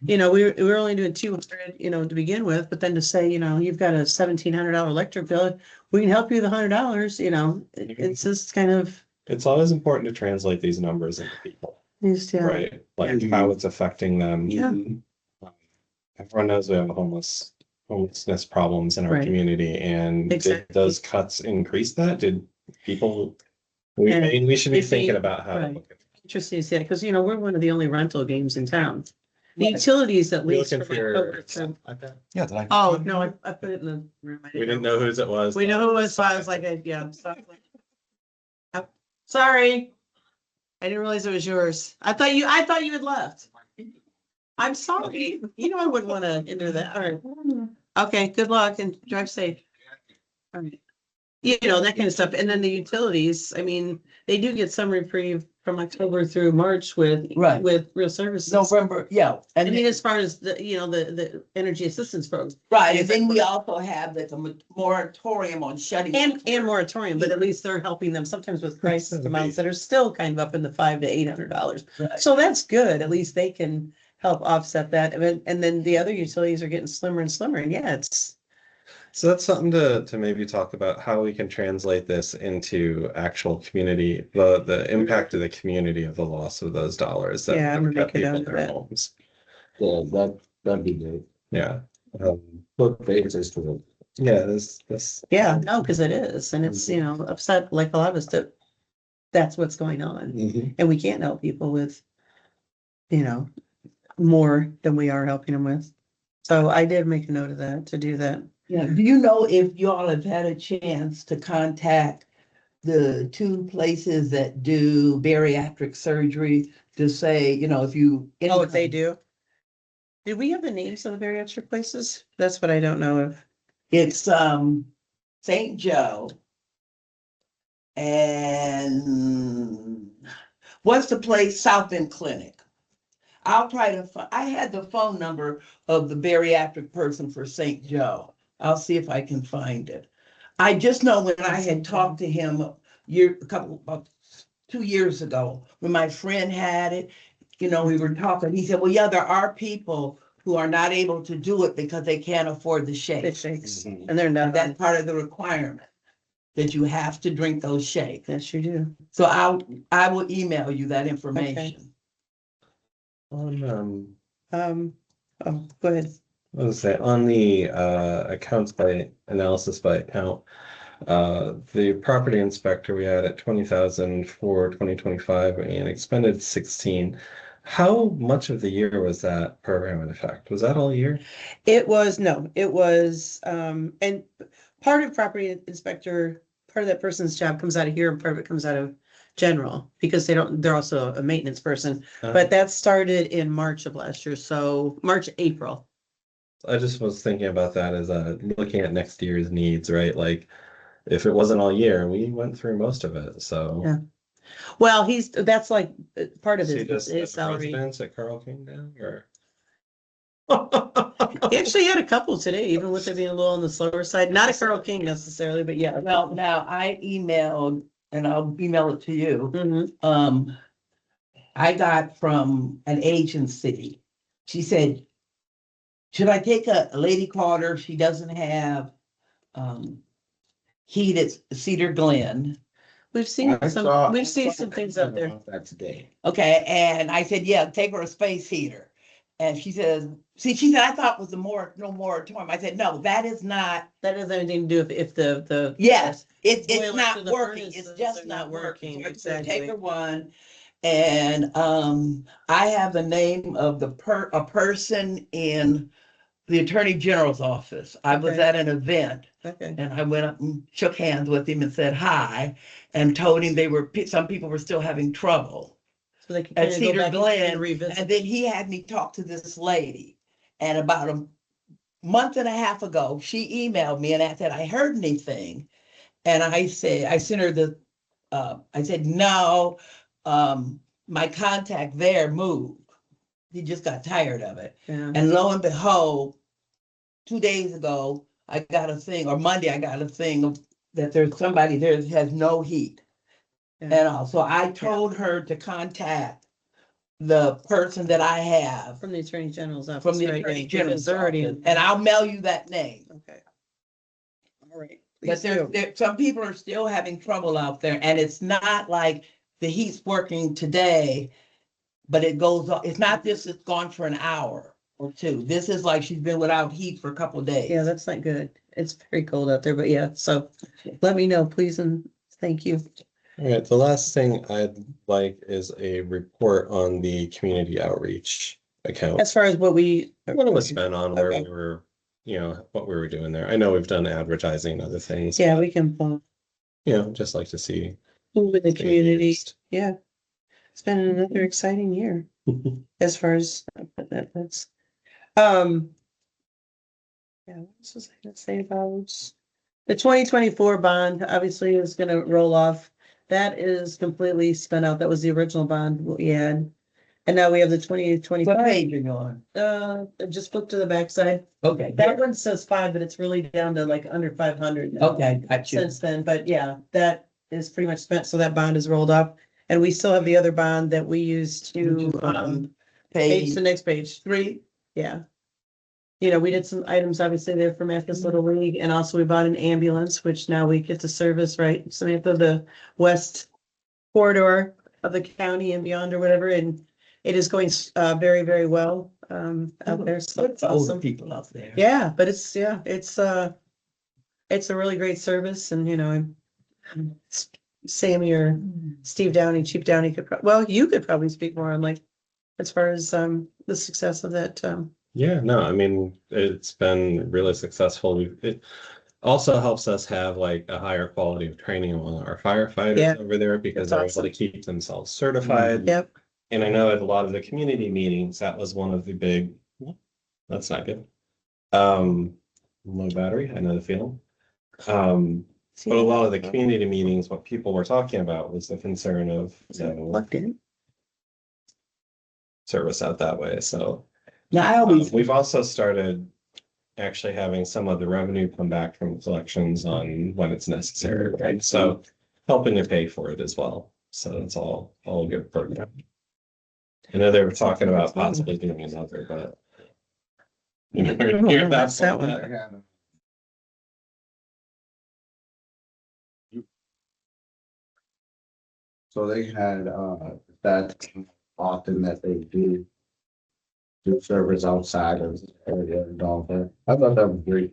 We were only doing 200, to begin with, but then to say, you've got a $1,700 electric bill, we can help you with $100, it's just kind of. It's always important to translate these numbers into people, right? Like how it's affecting them. Yeah. Everyone knows we have homelessness problems in our Right. community, and Exactly. did those cuts increase that? Did people? We should be if thinking they- about how to right. look at. Interesting to see that, because we're one of the only rental games in town. The utilities at We're least. looking for for your October, so- iPad. Yeah, did I? Oh, no, I put it in the room. I We didn't didn't know whose it was. We know who it was, so I was like, yeah, sorry. I didn't realize it was yours. I thought you had left. I'm sorry. You know, I wouldn't want to enter that. All right. Okay, good luck and drive safe. All right. You know, that kind of stuff. And then the utilities, I mean, they do get some reprieve from October through March with, Right. with real services. November, yeah. I And mean, then, as far as the, you know, the energy assistance program right, and then we also have the moratorium on shutting. and moratorium, but at least they're helping them sometimes with crisis amounts that are still kind of up in the $500 to $800. Right. So that's good. At least they can help offset that. And then the other utilities are getting slimmer and slimmer. And yeah, it's, So that's something to maybe talk about how we can translate this into actual community, the impact of the community of the loss of those dollars that Yeah, I'm have gonna kept make a people in note of their that. homes. Yeah, that'd be great. Yeah. Look, basis to it. Yeah, this. yeah, no, because it is. And it's, you know, upset like a lot of us that that's what's going on. Mhm. And we can't help people with, you know, more than we are helping them with. So I did make a note of that, to do that. Yeah, do you know if y'all have had a chance to contact the two places that do bariatric surgery to say, you know, if you. Oh, if they do? Did we have the names of the bariatric places? That's what I don't know of. It's St. Joe. And what's the place? South End Clinic. I'll try to I had the phone number of the bariatric person for St. Joe. I'll see if I can find it. I just know when I had talked to him about 2 years ago, when my friend had it, you know, we were talking, he said, well, yeah, there are people who are not able to do it because they can't afford the It shake. shakes. Mhm. And they're And not. that's part of the requirement, that you have to drink those shakes. Yes, you do. So I will email you that information. Oh, go ahead. I was say on the accounts by analysis by account, the property inspector we had at 20,000 for 2025 and expended 16. How much of the year was that program in effect? Was that all year? It was, no, it was, and part of property inspector, part of that person's job comes out of here and part of it comes out of general, because they're also a maintenance person. But that started in March of last year, so March, April. I just was thinking about that as looking at next year's needs, right? Like if it wasn't all year, we went through most of it, so. Yeah. Well, that's like part of Is he just his at the salary. residence at Carl came down or? He actually had a couple today, even with it being a little on the slower side, not a Carl King necessarily, but yeah. Well, now I emailed, and I'll email it to you. Mhm. I got from an agency. She said, should I take a lady called her? She doesn't have heat at Cedar Glen. We've seen I some, saw- we've seen I saw some things out there. about that today. Okay, and I said, yeah, take her a space heater. And she says, she said, I thought it was no moratorium. I said, no, that is not, That doesn't have anything to do with if the. yes, it's Boilers to not the working. furnaces It's just are not not working. working, So I said, take exactly. her one. And I have the name of a person in the Attorney General's office. I was Okay. at an event Okay. and I went up and shook hands with him and said hi and told him some people were still having trouble So they can at kind of go Cedar back and Glen. revisit. And then he had me talk to this lady. And about a month and a half ago, she emailed me and I said, I heard anything. And I sent her I said, no, my contact there moved. He just got tired of it. Yeah. And lo and behold, 2 days ago, I got a thing, or Monday, I got a thing that there's somebody there that has no heat. Yeah. And also, I told her to contact the person that I have From the Attorney General's office. from the right, Attorney yeah, General's because they're already office, in. and I'll mail you that name. Okay. All right. But Please do. some people are still having trouble out there, and it's not like the heat's working today, but it goes on. It's not this, it's gone for an hour or two. This is like she's been without heat for a couple of days. Yeah, that's not good. It's very cold out there, but yeah, so let me know, please, and thank you. All right, the last thing I'd like is a report on the community outreach account. As far as what we. What it was spent on, where Okay. we were, what we were doing there. I know we've done advertising and other things. Yeah, but, we can pull just like to see. with the it's being community. used. Yeah. It's been another exciting year as far as that's, yeah, what else was I gonna say about the 2024 bond? Obviously is gonna roll off. That is completely spent out. That was the original bond we had. And now we have the What 2025. page are you on? Just flip to the backside. Okay. That one says 5, but it's really down to like under 500 now Okay, got you. since then. But yeah, that is pretty much spent. So that bond is rolled up. And we still have the other bond that we used to, page the next page. 3. Yeah. We did some items obviously there for Memphis Little League, and also we bought an ambulance, which now we get to service, right? Samantha, the west corridor of the county and beyond or whatever, and it is going very, very well out there. So Look it's for older awesome. people out there. Yeah, but it's a really great service, and Sammy or Steve Downey, Chief Downey you could probably speak more on like as far as the success of that. Yeah, no, I mean, it's been really successful. It also helps us have like a higher quality of training among our firefighters over there because they're able to keep themselves certified. Yep. And I know at a lot of the community meetings, that was one of the big, that's not good. Low battery, I know the feeling. But a lot of the community meetings, what people were talking about was the concern of Plugged in. service out that way. So Now, I always, we've also started actually having some of the revenue come back from collections on when it's necessary, right? So helping to pay for it as well. So that's all a good program. I know they were talking about possibly doing another, but That's that one. I had, So they had, that often that they do service outside of the area and all that. I thought that was great.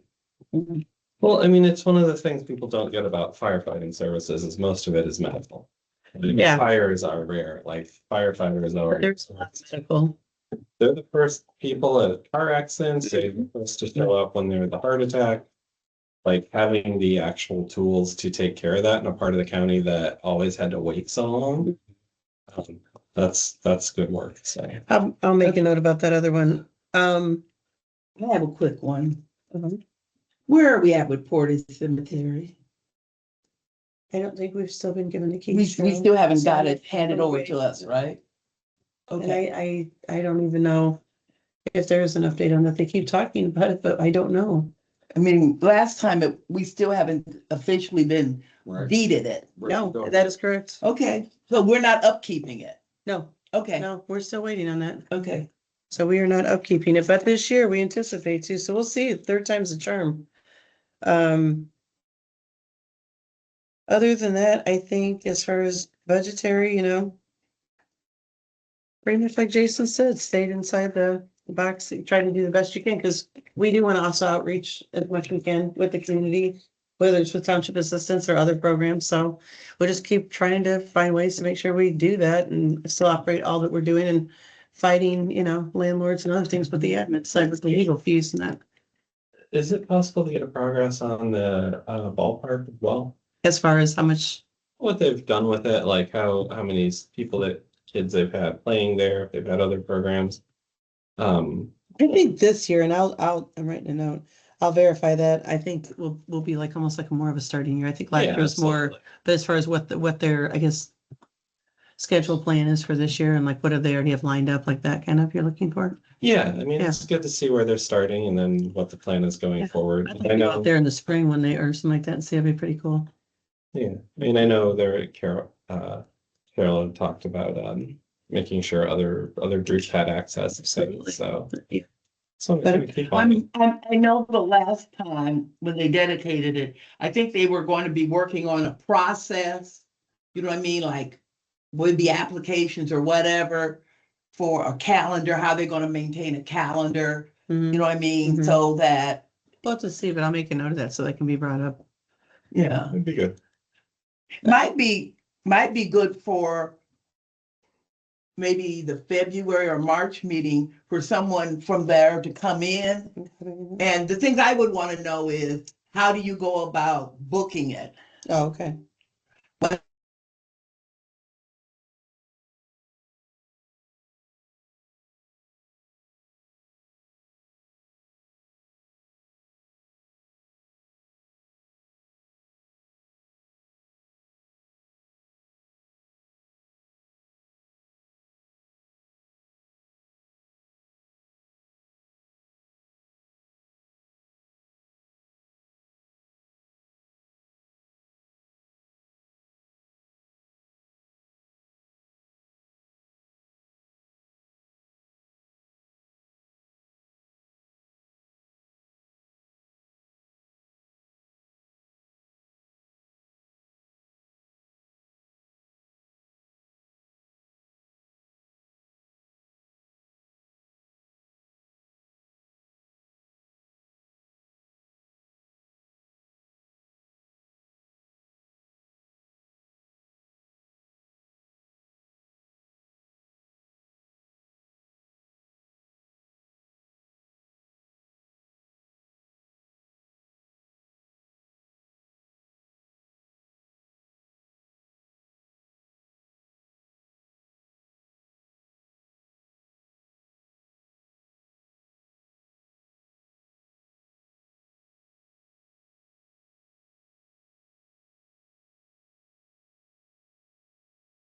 Well, I mean, it's one of the things people don't get about firefighting services is most of it is medical. Yeah. Fires are rare, like firefighters are. There's a lot of medical. They're the first people at car accidents, they're the first to show up when they're the heart attack. Like having the actual tools to take care of that in a part of the county that always had to wait so long. That's good work, so. I'll make a note about that other one. I have a quick one. Where are we at with Portage Cemetery? I don't think we've still been given the We keys. still haven't got it handed over to us, right? And Okay. I don't even know if there's an update on that. They keep talking about it, but I don't know. I mean, last time we still haven't officially been Right. deeded it. No, that is correct. Okay, so we're not upkeeping it. No, Okay, no, we're still waiting on that. okay. So we are not upkeeping it, but this year we anticipate to, so we'll see. Third time's the charm. Other than that, I think as far as budgetary, pretty much like Jason said, stayed inside the box, try to do the best you can, because we do want to also outreach as much as we can with the community, whether it's with township assistance or other programs. So we'll just keep trying to find ways to make sure we do that and still operate all that we're doing and fighting, landlords and other things with the admin side with the legal fees and that. Is it possible to get a progress on the ballpark as well? As far as how much, What they've done with it, like how many kids they've had playing there, if they've had other programs. I think this year, and I'm writing a note, I'll verify that. I think we'll be like almost like more of a starting year. I think last year was more, absolutely. but as far as what their, I guess, schedule plan is for this year and like what do they already have lined up, like that kind of you're looking for? Yeah, I mean, it's good to see where they're starting and then what the plan is going Yeah. forward. I I think go know, out there in the spring when they, or something like that and see, it'd be pretty cool. yeah, I mean, I know Cheryl had talked about making sure other groups had access, Absolutely. so. Yeah. So But we keep on. I know the last time when they dedicated it, I think they were going to be working on a process. You know what I mean? Like would be applications or whatever for a calendar, how they're gonna maintain a calendar, you know what I mean? Mhm. So that, We'll have to see, but I'll make a note of that so that can be brought up. yeah, It'd be good. might be good for maybe the February or March meeting for someone from there to come in. And the things I would want to know is, how do you go about booking it? Oh, okay.